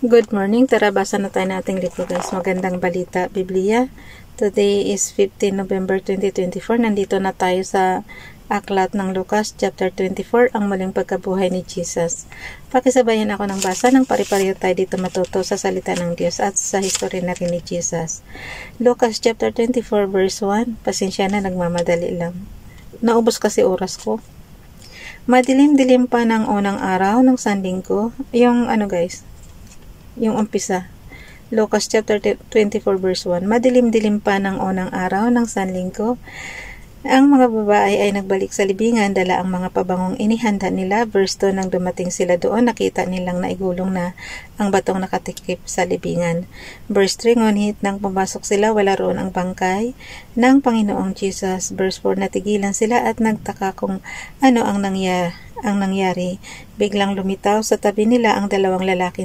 Good morning. Tara, basa na tayo nating libro guys. Magandang balita, Biblia. Today is 15 November 2024. Nandito na tayo sa aklat ng Lucas, chapter 24, ang muling pagkabuhay ni Jesus. Pakisabayan ako ng basa ng pari-pariho tayo dito matuto sa salita ng Diyos at sa history na rin ni Jesus. Lucas, chapter 24, verse 1. Pasensya na, nagmamadali lang. Naubos kasi oras ko. Madilim-dilim pa ng unang araw ng Sanlinggo. Yung yung umpisa. Lucas chapter 24 verse 1. Madilim-dilim pa ng unang araw ng Sanlinggo. Ang mga babae ay nagbalik sa libingan, dala ang mga pabangong inihanda nila. Verse 2, nang dumating sila doon, nakita nilang naigulong na ang batong nakatikip sa libingan. Verse 3, ngunit nang pumasok sila, wala roon ang bangkay ng Panginoong Jesus. Verse 4, natigilan sila at nagtaka kung ano ang nangyari. Biglang lumitaw sa tabi nila ang dalawang lalaki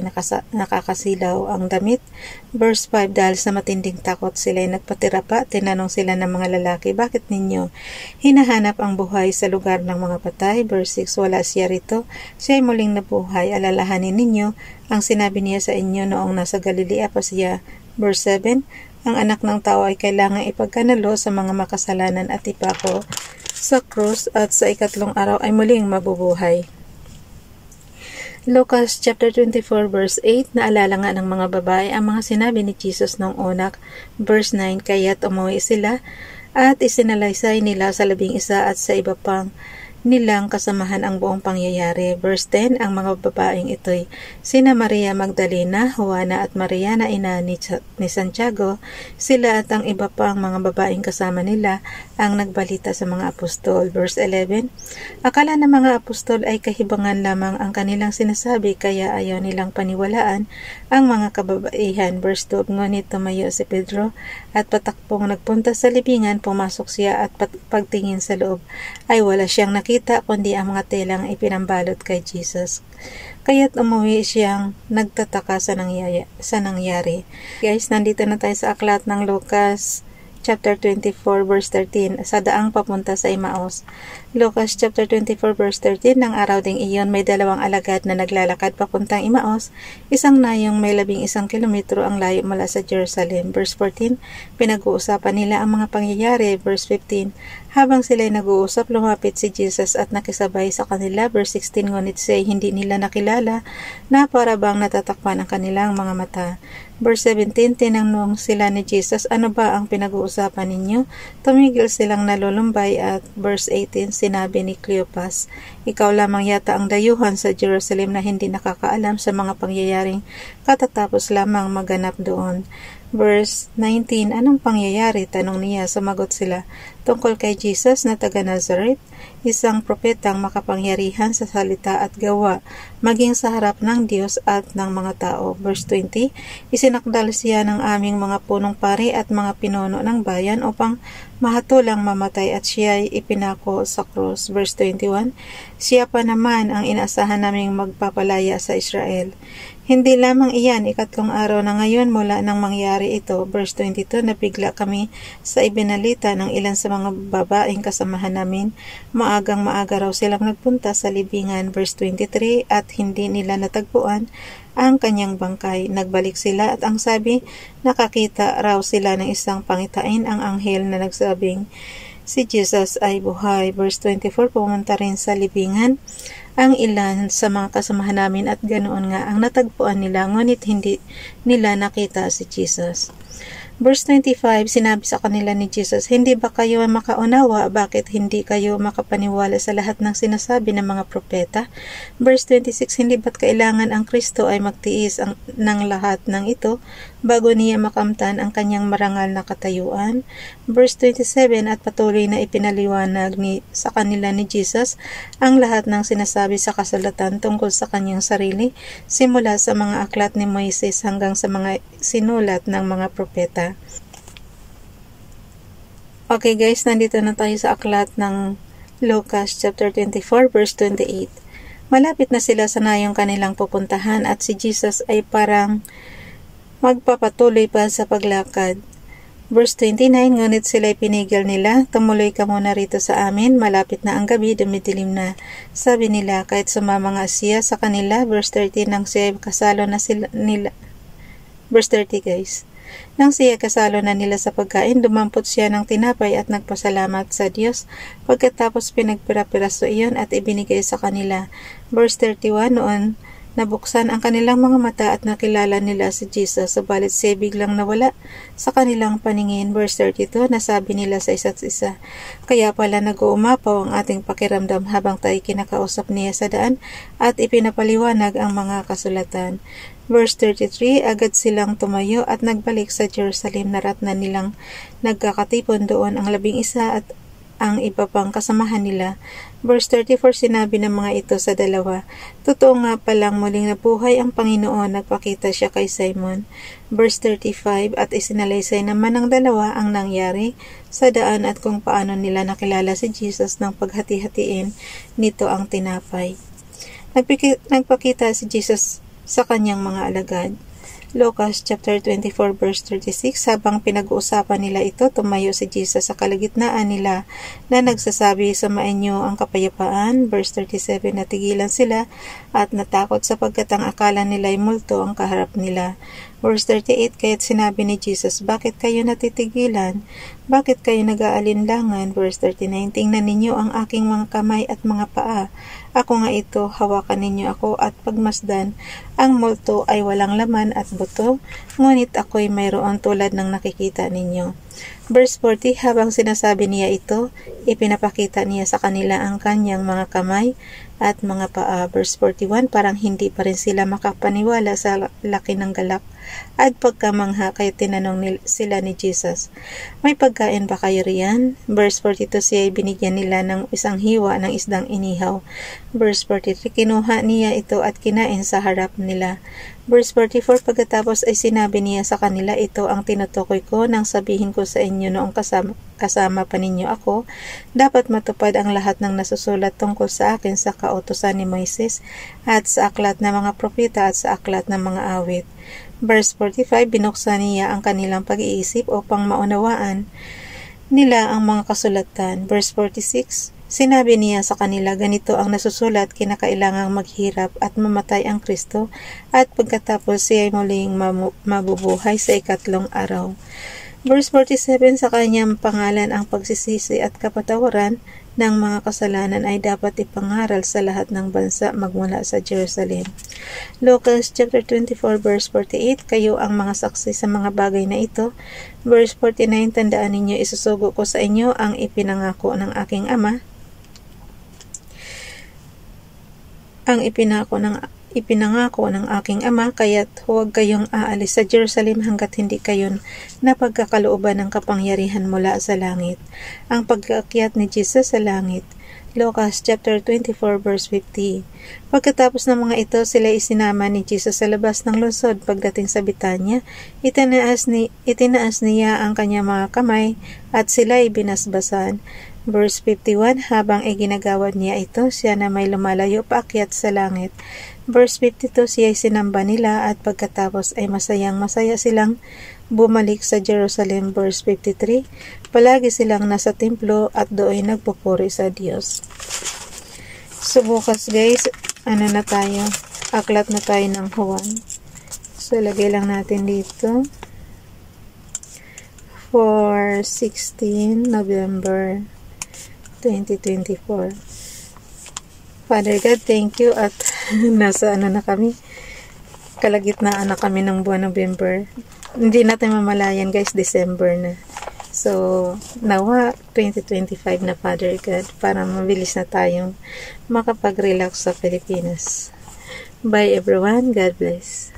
nakakasilaw ang damit. Verse 5, dahil sa matinding takot sila ay nagpatira pa. Tinanong sila ng mga lalaki, bakit ninyo hinahanap ang buhay sa lugar ng mga patay? Verse 6, wala siya rito. Siya ay muling nabuhay. Alalahanin ninyo ang sinabi niya sa inyo noong nasa Galilea pa siya. Verse 7, ang anak ng tao ay kailangang ipagkanalo sa mga makasalanan at ipako sa krus at sa ikatlong araw ay muling mabubuhay. Lucas chapter 24 verse 8, naalala nga ng mga babae ang mga sinabi ni Jesus noong una. Verse 9, kaya't umuwi sila at isinalaysay nila sa 11 at sa iba pang nilang kasamahan ang buong pangyayari. Verse 10, ang mga babaeng ito'y sina Maria Magdalena, Juana at Maria na ina ni Santiago. Sila at ang iba pang mga babaeng kasama nila ang nagbalita sa mga apostol. Verse 11, akala ng mga apostol ay kahibangan lamang ang kanilang sinasabi, kaya ayaw nilang paniwalaan ang mga kababaihan. Verse 12, ngunit tumayo si Pedro at patakpong nagpunta sa libingan. Pumasok siya at pagtingin sa loob ay wala siyang nakita kundi ang mga telang ipinambalot kay Jesus. Kaya't umuwi siyang nagtataka sa nangyari. Guys, nandito na tayo sa aklat ng Lucas chapter 24 verse 13, sa daang papunta sa Emmaus. Lucas chapter 24 verse 13, ng araw ding iyon may dalawang alagad na naglalakad papuntang Emmaus, isang nayong may 11 kilometro ang layo mula sa Jerusalem. Verse 14, pinag-uusapan nila ang mga pangyayari. Verse 15, habang sila'y nag-uusap, lumapit si Jesus at nakisabay sa kanila. Verse 16, ngunit siya hindi nila nakilala na para bang natatakpan ang kanilang mga mata. Verse 17, tinanong sila ni Jesus, ano ba ang pinag-uusapan ninyo? Tumigil silang nalulumbay at verse 18, sinabi ni Cleopas, ikaw lamang yata ang dayuhan sa Jerusalem na hindi nakakaalam sa mga pangyayaring katatapos lamang maganap doon. Verse 19, anong pangyayari? Tanong niya. Sumagot sila, tungkol kay Jesus na taga Nazareth, isang propetang makapangyarihan sa salita at gawa, maging sa harap ng Diyos at ng mga tao. Verse 20, isinakdal siya ng aming mga punong pari at mga pinuno ng bayan upang mahatulang mamatay at siya ay ipinako sa krus. Verse 21, siya pa naman ang inaasahan naming magpapalaya sa Israel. Hindi lamang iyan, ikatlong araw na ngayon mula nang mangyari ito. Verse 22, nabigla kami sa ibinalita ng ilan sa mga babaeng kasamahan namin. Maagang maaga raw silang nagpunta sa libingan. Verse 23, at hindi nila natagpuan ang kanyang bangkay. Nagbalik sila at ang sabi, nakakita raw sila ng isang pangitain, ang anghel na nagsabing, si Jesus ay buhay. Verse 24, pumunta rin sa libingan ang ilan sa mga kasamahan namin at ganoon nga ang natagpuan nila, ngunit hindi nila nakita si Jesus. Verse 25, sinabi sa kanila ni Jesus, hindi ba kayo makaunawa? Bakit hindi kayo makapaniwala sa lahat ng sinasabi ng mga propeta? Verse 26, hindi ba't kailangan ang Kristo ay magtiis ng lahat ng ito bago niya makamtan ang kanyang marangal na katayuan? Verse 27, at patuloy na ipinaliwanag sa kanila ni Jesus ang lahat ng sinasabi sa kasulatan tungkol sa kanyang sarili, simula sa mga aklat ni Moises hanggang sa mga sinulat ng mga propeta. Okay guys, nandito na tayo sa aklat ng Lucas chapter 24 verse 28. Malapit na sila sa nayong kanilang pupuntahan at si Jesus ay parang magpapatuloy pa sa paglakad. Verse 29, ngunit sila'y pinigil nila, tumuloy ka muna rito sa amin, malapit na ang gabi, dumidilim na. Sabi nila, kahit sumama nga siya sa kanila. Verse 30, nang siya kasalo na nila. Verse 30 guys. Nang siya kasalo na nila sa pagkain, dumampot siya ng tinapay at nagpasalamat sa Diyos. Pagkatapos pinagpira-piraso iyon at ibinigay sa kanila. Verse 31, noon nabuksan ang kanilang mga mata at nakilala nila si Jesus, subalit siya biglang nawala sa kanilang paningin. Verse 32, nasabi nila sa isa't isa, kaya pala nag-uumapaw ang ating pakiramdam habang tayo kinakausap niya sa daan at ipinapaliwanag ang mga kasulatan. Verse 33, agad silang tumayo at nagbalik sa Jerusalem, naratnan nilang nagkakatipon doon ang 11 at ang iba pang kasamahan nila. Verse 34, sinabi ng mga ito sa dalawa, totoo nga palang muling nabuhay ang Panginoon, nagpakita siya kay Simon. Verse 35, at isinalaysay naman ng dalawa ang nangyari sa daan at kung paano nila nakilala si Jesus nang paghati-hatiin nito ang tinapay. Nagpakita si Jesus sa kanyang mga alagad. Lucas chapter 24 verse 36, habang pinag-uusapan nila ito, tumayo si Jesus sa kalagitnaan nila na nagsasabi, sumainyo ang kapayapaan. Verse 37, natigilan sila at natakot sapagkat ang akala nila'y multo ang kaharap nila. Verse 38, kaya't sinabi ni Jesus, bakit kayo natitigilan? Bakit kayo nag-aalinlangan? Verse 39, tingnan ninyo ang aking mga kamay at mga paa. Ako nga ito, hawakan ninyo ako at pagmasdan. Ang multo ay walang laman at buto, ngunit ako'y mayroon tulad ng nakikita ninyo. Verse 40, habang sinasabi niya ito, ipinapakita niya sa kanila ang kanyang mga kamay at mga paa. Verse 41, parang hindi pa rin sila makapaniwala sa laki ng galak at pagkamangha, kaya tinanong sila ni Jesus, may pagkain ba kayo riyan? Verse 42, siya ay binigyan nila ng isang hiwa ng isdang inihaw. Verse 43, kinuha niya ito at kinain sa harap nila. Verse 44, pagkatapos ay sinabi niya sa kanila, ito ang tinutukoy ko nang sabihin ko sa inyo noong kasama pa ninyo ako, dapat matupad ang lahat ng nasusulat tungkol sa akin sa kautusan ni Moises at sa aklat ng mga propeta at sa aklat ng mga awit. Verse 45, binuksan niya ang kanilang pag-iisip upang maunawaan nila ang mga kasulatan. Verse 46, sinabi niya sa kanila, ganito ang nasusulat, kinakailangang maghirap at mamatay ang Kristo at pagkatapos siya ay muling mabubuhay sa ikatlong araw. Verse 47, sa kanyang pangalan ang pagsisisi at kapatawaran ng mga kasalanan ay dapat ipangaral sa lahat ng bansa magmula sa Jerusalem. Lucas chapter 24 verse 48, kayo ang mga saksi sa mga bagay na ito. Verse 49, tandaan ninyo, isusugo ko sa inyo ang ipinangako ng aking ama. Ang ipinangako ng aking ama, kaya't huwag kayong aalis sa Jerusalem hanggat hindi kayo napagkakalooban ng kapangyarihan mula sa langit. Ang pag-aakyat ni Jesus sa langit. Lucas chapter 24 verse 50. Pagkatapos ng mga ito, sila isinama ni Jesus sa labas ng lungsod. Pagdating sa Betanya, itinaas niya ang kanyang mga kamay at sila ay binasbasan. Verse 51, habang iginagawad niya ito, siya na may lumalayo paakyat sa langit. Verse 52, siya ay sinamba nila at pagkatapos ay masayang-masaya silang bumalik sa Jerusalem. Verse 53, palagi silang nasa templo at doon nagpupuri sa Diyos. So bukas guys, na tayo? Aklat na tayo ng Juan. So lagay lang natin dito. For 16 November 2024. Father God, thank you at nasa na kami, kalagitnaan na kami ng buwan November. Hindi natin mamalayan guys, December na. So, nawa 2025 na Father God, para mabilis na tayong makapag-relax sa Pilipinas. Bye everyone, God bless.